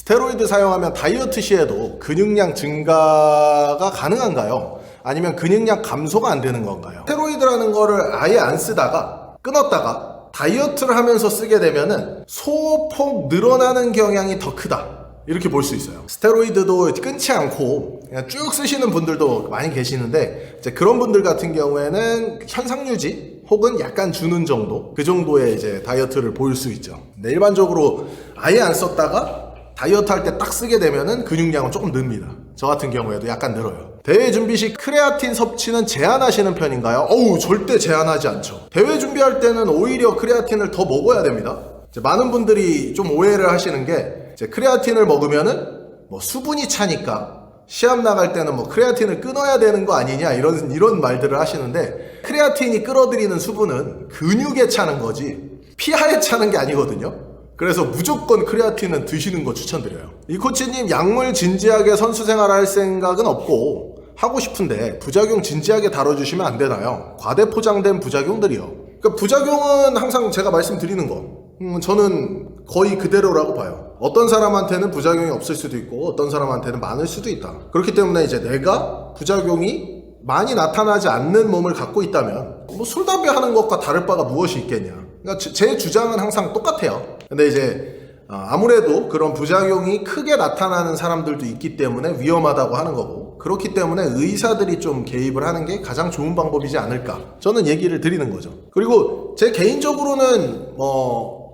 스테로이드 사용하면 다이어트 시에도 근육량 증가가 가능한가요? 아니면 근육량 감소가 안 되는 건가요? 스테로이드라는 거를 아예 안 쓰다가 끊었다가 다이어트를 하면서 쓰게 되면은 소폭 늘어나는 경향이 더 크다, 이렇게 볼 수 있어요. 스테로이드도 끊지 않고 그냥 쭉 쓰시는 분들도 많이 계시는데, 이제 그런 분들 같은 경우에는 현상 유지 혹은 약간 주는 정도, 그 정도의 이제 다이어트를 보일 수 있죠. 근데 일반적으로 아예 안 썼다가 다이어트 할 때 딱 쓰게 되면은 근육량은 조금 늡니다. 저 같은 경우에도 약간 늘어요. 대회 준비 시 크레아틴 섭취는 제한하시는 편인가요? 절대 제한하지 않죠. 대회 준비할 때는 오히려 크레아틴을 더 먹어야 됩니다. 이제 많은 분들이 좀 오해를 하시는 게, 이제 크레아틴을 먹으면은 뭐 수분이 차니까 시합 나갈 때는 뭐 크레아틴을 끊어야 되는 거 아니냐, 이런 말들을 하시는데, 크레아틴이 끌어들이는 수분은 근육에 차는 거지 피하에 차는 게 아니거든요. 그래서 무조건 크레아틴은 드시는 거 추천드려요. 이 코치님, 약물 진지하게 선수 생활할 생각은 없고 하고 싶은데 부작용 진지하게 다뤄주시면 안 되나요? 과대 포장된 부작용들이요. 그러니까 부작용은 항상 제가 말씀드리는 거, 저는 거의 그대로라고 봐요. 어떤 사람한테는 부작용이 없을 수도 있고 어떤 사람한테는 많을 수도 있다. 그렇기 때문에 이제 내가 부작용이 많이 나타나지 않는 몸을 갖고 있다면 뭐 술, 담배 하는 것과 다를 바가 무엇이 있겠냐. 그러니까 제 주장은 항상 똑같아요. 근데 이제 아무래도 그런 부작용이 크게 나타나는 사람들도 있기 때문에 위험하다고 하는 거고, 그렇기 때문에 의사들이 좀 개입을 하는 게 가장 좋은 방법이지 않을까, 저는 얘기를 드리는 거죠. 그리고 제 개인적으로는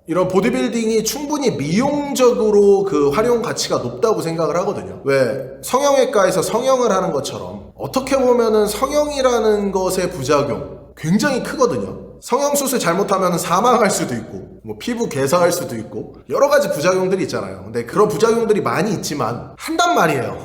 이런 보디빌딩이 충분히 미용적으로 그 활용 가치가 높다고 생각을 하거든요. 왜 성형외과에서 성형을 하는 것처럼 어떻게 보면은 성형이라는 것의 부작용 굉장히 크거든요. 성형수술 잘못하면 사망할 수도 있고 뭐 피부 괴사할 수도 있고 여러 가지 부작용들이 있잖아요. 근데 그런 부작용들이 많이 있지만 한단 말이에요.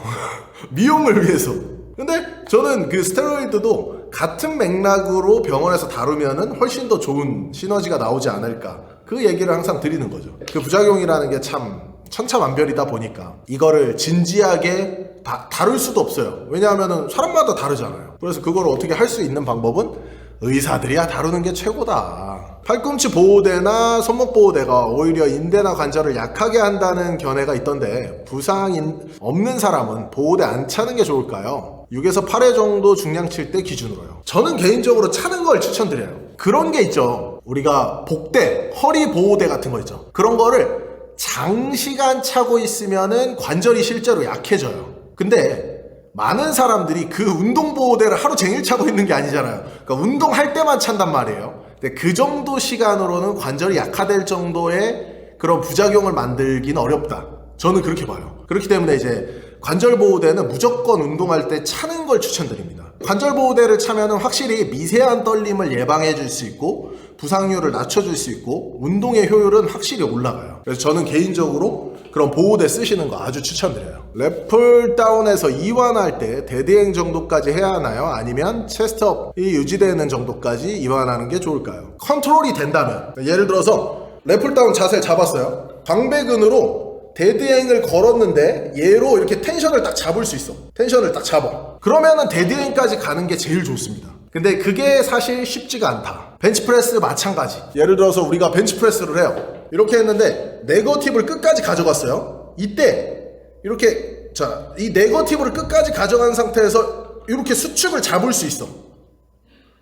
미용을 위해서. 근데 저는 그 스테로이드도 같은 맥락으로 병원에서 다루면은 훨씬 더 좋은 시너지가 나오지 않을까, 그 얘기를 항상 드리는 거죠. 그 부작용이라는 게 참 천차만별이다 보니까 이거를 진지하게 다룰 수도 없어요. 왜냐하면은 사람마다 다르잖아요. 그래서 그걸 어떻게 할 수 있는 방법은 의사들이야 다루는 게 최고다. 팔꿈치 보호대나 손목 보호대가 오히려 인대나 관절을 약하게 한다는 견해가 있던데, 부상 없는 사람은 보호대 안 차는 게 좋을까요? 6에서 8회 정도 중량 칠 때 기준으로요. 저는 개인적으로 차는 걸 추천드려요. 그런 게 있죠. 우리가 복대, 허리 보호대 같은 거 있죠. 그런 거를 장시간 차고 있으면은 관절이 실제로 약해져요. 근데 많은 사람들이 그 운동보호대를 하루 종일 차고 있는 게 아니잖아요. 그러니까 운동할 때만 찬단 말이에요. 근데 그 정도 시간으로는 관절이 약화될 정도의 그런 부작용을 만들기는 어렵다, 저는 그렇게 봐요. 그렇기 때문에 이제 관절보호대는 무조건 운동할 때 차는 걸 추천드립니다. 관절보호대를 차면은 확실히 미세한 떨림을 예방해 줄 수 있고 부상률을 낮춰줄 수 있고 운동의 효율은 확실히 올라가요. 그래서 저는 개인적으로 그런 보호대 쓰시는 거 아주 추천드려요. 랩풀 다운에서 이완할 때 데드행 정도까지 해야 하나요? 아니면 체스트업이 유지되는 정도까지 이완하는 게 좋을까요? 컨트롤이 된다면, 예를 들어서 랩풀 다운 자세 잡았어요. 광배근으로 데드행을 걸었는데 얘로 이렇게 텐션을 딱 잡을 수 있어. 텐션을 딱 잡아. 그러면은 데드행까지 가는 게 제일 좋습니다. 근데 그게 사실 쉽지가 않다. 벤치프레스 마찬가지. 예를 들어서 우리가 벤치프레스를 해요. 이렇게 했는데 네거티브를 끝까지 가져갔어요. 이때 이렇게 이 네거티브를 끝까지 가져간 상태에서 이렇게 수축을 잡을 수 있어.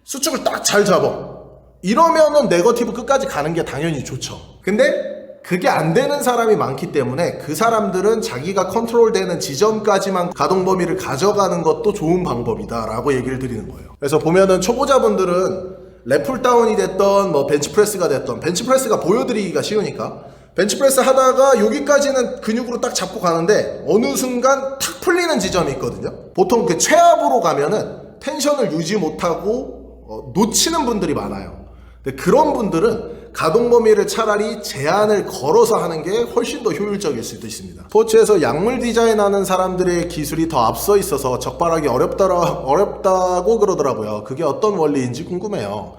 수축을 딱 잘 잡아. 이러면은 네거티브 끝까지 가는 게 당연히 좋죠. 근데 그게 안 되는 사람이 많기 때문에 그 사람들은 자기가 컨트롤되는 지점까지만 가동 범위를 가져가는 것도 좋은 방법이다 라고 얘기를 드리는 거예요. 그래서 보면은 초보자분들은 랩풀 다운이 됐던 뭐 벤치프레스가 됐던, 벤치프레스가 보여드리기가 쉬우니까 벤치프레스 하다가 여기까지는 근육으로 딱 잡고 가는데 어느 순간 탁 풀리는 지점이 있거든요. 보통 그 최압으로 가면은 텐션을 유지 못하고 놓치는 분들이 많아요. 근데 그런 분들은 가동 범위를 차라리 제한을 걸어서 하는 게 훨씬 더 효율적일 수도 있습니다. 스포츠에서 약물 디자인하는 사람들의 기술이 더 앞서 있어서 적발하기 어렵다고 그러더라고요. 그게 어떤 원리인지 궁금해요.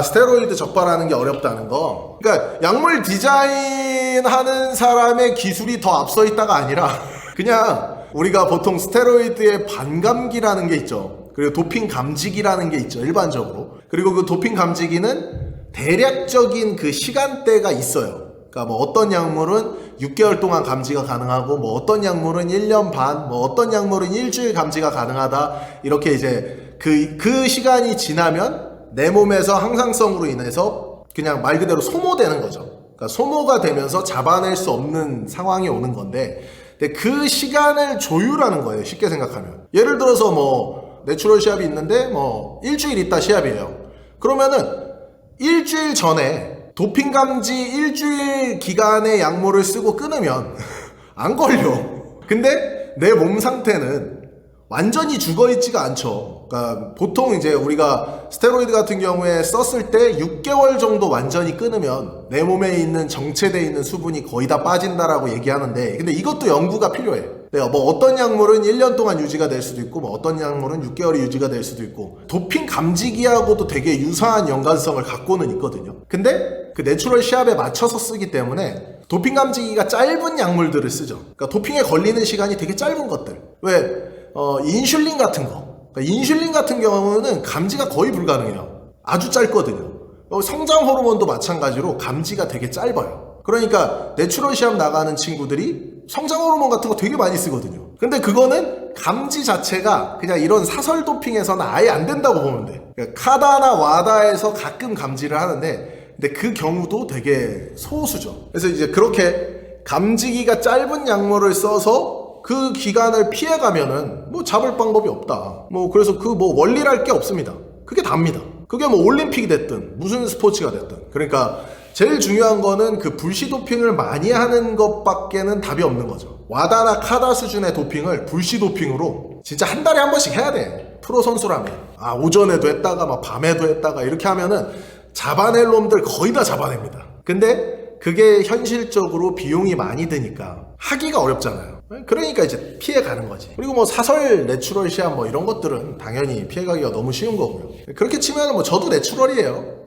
스테로이드 적발하는 게 어렵다는 거. 그러니까 약물 디자인하는 사람의 기술이 더 앞서 있다가 아니라 그냥 우리가 보통 스테로이드의 반감기라는 게 있죠. 그리고 도핑 감지기라는 게 있죠, 일반적으로. 그리고 그 도핑 감지기는 대략적인 그 시간대가 있어요. 그러니까 뭐 어떤 약물은 6개월 동안 감지가 가능하고 뭐 어떤 약물은 1년 반, 뭐 어떤 약물은 일주일 감지가 가능하다. 이렇게 이제 그 시간이 지나면 내 몸에서 항상성으로 인해서 그냥 말 그대로 소모되는 거죠. 그러니까 소모가 되면서 잡아낼 수 없는 상황이 오는 건데, 근데 그 시간을 조율하는 거예요. 쉽게 생각하면. 예를 들어서 뭐 내추럴 시합이 있는데 뭐 일주일 있다 시합이에요. 그러면은 일주일 전에 도핑 감지 일주일 기간의 약물을 쓰고 끊으면 안 걸려. 근데 내 몸 상태는 완전히 죽어있지가 않죠. 그러니까 보통 이제 우리가 스테로이드 같은 경우에 썼을 때 6개월 정도 완전히 끊으면 내 몸에 있는 정체되어 있는 수분이 거의 다 빠진다라고 얘기하는데, 근데 이것도 연구가 필요해. 뭐 어떤 약물은 1년 동안 유지가 될 수도 있고 뭐 어떤 약물은 6개월이 유지가 될 수도 있고, 도핑 감지기하고도 되게 유사한 연관성을 갖고는 있거든요. 근데 그 내추럴 시합에 맞춰서 쓰기 때문에 도핑 감지기가 짧은 약물들을 쓰죠. 그러니까 도핑에 걸리는 시간이 되게 짧은 것들. 왜 인슐린 같은 거. 그러니까 인슐린 같은 경우는 감지가 거의 불가능해요. 아주 짧거든요. 성장 호르몬도 마찬가지로 감지가 되게 짧아요. 그러니까 내추럴 시합 나가는 친구들이 성장 호르몬 같은 거 되게 많이 쓰거든요. 근데 그거는 감지 자체가 그냥 이런 사설 도핑에서는 아예 안 된다고 보면 돼. 그러니까 카다나 와다에서 가끔 감지를 하는데, 근데 그 경우도 되게 소수죠. 그래서 이제 그렇게 감지기가 짧은 약물을 써서 그 기간을 피해가면은 뭐 잡을 방법이 없다. 뭐 그래서 그 뭐 원리랄 게 없습니다. 그게 답니다. 그게 뭐 올림픽이 됐든 무슨 스포츠가 됐든. 그러니까 제일 중요한 거는 그 불시 도핑을 많이 하는 것밖에는 답이 없는 거죠. 와다나 카다 수준의 도핑을 불시 도핑으로 진짜 한 달에 한 번씩 해야 돼. 프로 선수라면. 아, 오전에도 했다가 막 밤에도 했다가 이렇게 하면은 잡아낼 놈들 거의 다 잡아냅니다. 근데 그게 현실적으로 비용이 많이 드니까 하기가 어렵잖아요. 그러니까 이제 피해가는 거지. 그리고 뭐 사설 내추럴 시합 뭐 이런 것들은 당연히 피해가기가 너무 쉬운 거고요. 그렇게 치면 뭐 저도 내추럴이에요.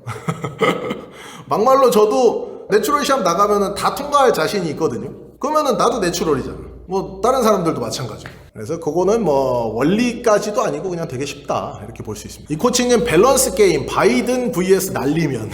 막말로 저도 내추럴 시합 나가면은 다 통과할 자신이 있거든요. 그러면은 나도 내추럴이잖아. 뭐 다른 사람들도 마찬가지고. 그래서 그거는 뭐 원리까지도 아니고 그냥 되게 쉽다 이렇게 볼 수 있습니다. 이 코치님 밸런스 게임 바이든 vs 날리면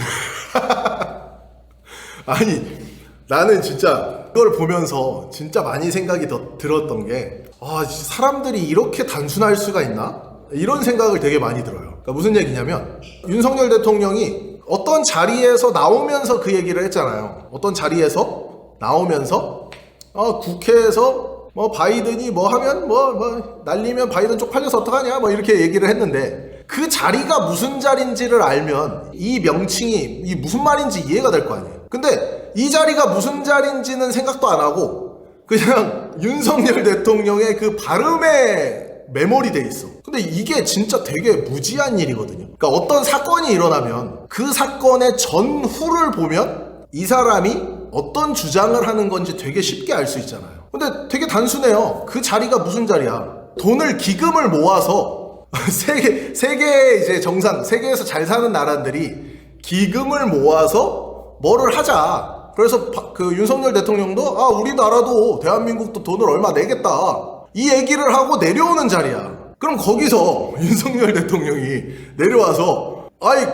아니 나는 진짜 그걸 보면서 진짜 많이 생각이 들었던 게, 아, 사람들이 이렇게 단순할 수가 있나? 이런 생각을 되게 많이 들어요. 그러니까 무슨 얘기냐면 윤석열 대통령이 어떤 자리에서 나오면서 그 얘기를 했잖아요. 어떤 자리에서 나오면서 국회에서 뭐 바이든이 뭐 하면 뭐 날리면 바이든 쪽팔려서 어떡하냐 뭐 이렇게 얘기를 했는데, 그 자리가 무슨 자리인지를 알면 이 명칭이 이 무슨 말인지 이해가 될 거 아니에요. 근데 이 자리가 무슨 자리인지는 생각도 안 하고 그냥 윤석열 대통령의 그 발음에 메모리 돼 있어. 근데 이게 진짜 되게 무지한 일이거든요. 그러니까 어떤 사건이 일어나면 그 사건의 전후를 보면 이 사람이 어떤 주장을 하는 건지 되게 쉽게 알 수 있잖아요. 근데 되게 단순해요. 그 자리가 무슨 자리야? 돈을 기금을 모아서 세계 이제 정상, 세계에서 잘 사는 나라들이 기금을 모아서 뭐를 하자. 그래서 그 윤석열 대통령도 우리나라도 대한민국도 돈을 얼마 내겠다 이 얘기를 하고 내려오는 자리야. 그럼 거기서 윤석열 대통령이 내려와서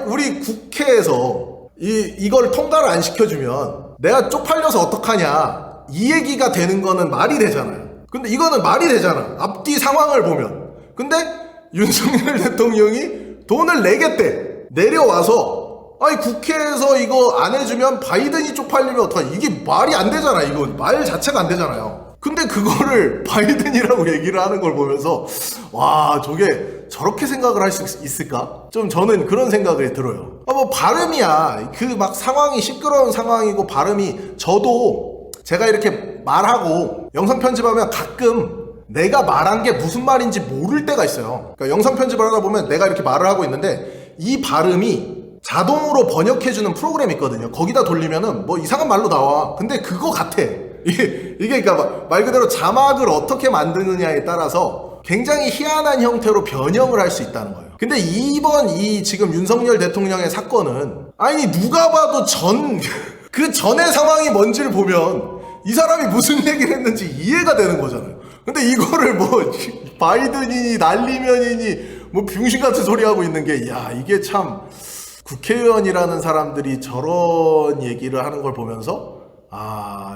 우리 국회에서 이걸 통과를 안 시켜주면 내가 쪽팔려서 어떡하냐 이 얘기가 되는 거는 말이 되잖아요. 근데 이거는 말이 되잖아, 앞뒤 상황을 보면. 근데 윤석열 대통령이 돈을 내겠대. 내려와서 국회에서 이거 안 해주면 바이든이 쪽팔리면 어떡하냐. 이게 말이 안 되잖아. 이거 말 자체가 안 되잖아요. 근데 그거를 바이든이라고 얘기를 하는 걸 보면서 와, 저게 저렇게 생각을 할 수 있을까? 좀 저는 그런 생각이 들어요. 뭐 발음이야. 그 막 상황이 시끄러운 상황이고 발음이, 저도 제가 이렇게 말하고 영상 편집하면 가끔 내가 말한 게 무슨 말인지 모를 때가 있어요. 그러니까 영상 편집을 하다 보면 내가 이렇게 말을 하고 있는데 이 발음이 자동으로 번역해주는 프로그램이 있거든요. 거기다 돌리면은 뭐 이상한 말로 나와. 근데 그거 같아. 이게 그러니까 말 그대로 자막을 어떻게 만드느냐에 따라서 굉장히 희한한 형태로 변형을 할 수 있다는 거예요. 근데 이번 이 지금 윤석열 대통령의 사건은 누가 봐도 그 전의 상황이 뭔지를 보면 이 사람이 무슨 얘기를 했는지 이해가 되는 거잖아요. 근데 이거를 뭐 바이든이니 날리면이니 뭐 병신 같은 소리 하고 있는 게, 야, 이게 참 국회의원이라는 사람들이 저런 얘기를 하는 걸 보면서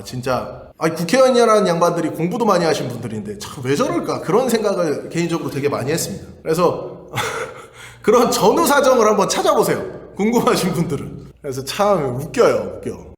진짜 국회의원이라는 양반들이 공부도 많이 하신 분들인데 참 왜 저럴까 그런 생각을 개인적으로 되게 많이 했습니다. 그래서 그런 전후 사정을 한번 찾아보세요. 궁금하신 분들은. 그래서 참 웃겨요.